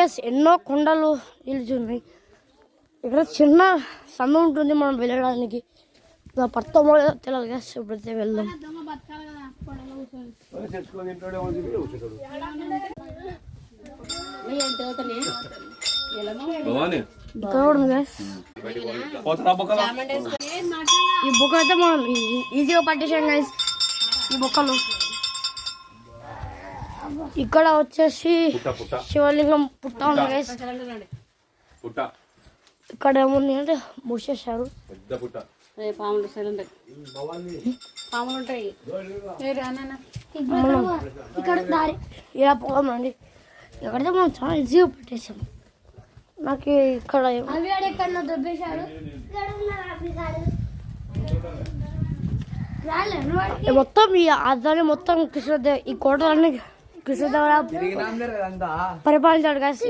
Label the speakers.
Speaker 1: Guys ఎన్నో కొండలు నిలుచున్నాయి. ఇక్కడ చిన్న సందు ఉంటుంది మనం వెళ్ళడానికి. పడతామో తెలియదు గైస్. ఇప్పుడైతే వెళ్దాం. ఈ బుక్క అయితే మనం ఈజీగా పట్టేసాం గైస్. ఈ బుక్కలు ఇక్కడ వచ్చేసి శివలింగం పుట్ట ఉంది గైస్. ఇక్కడ ఏముంది అంటే మూసేశారు. ఇక్కడ దారి ఇలా పోదామండి. ఇక్కడైతే మనం చాలా ఈజీగా పెట్టేసాం. నాకు ఇక్కడ మొత్తం ఈ ఆదాన్ని మొత్తం కృష్ణదేవ ఈ కోటలన్నీ కృష్ణదేవరాయ పరిపాలించాడు కదా.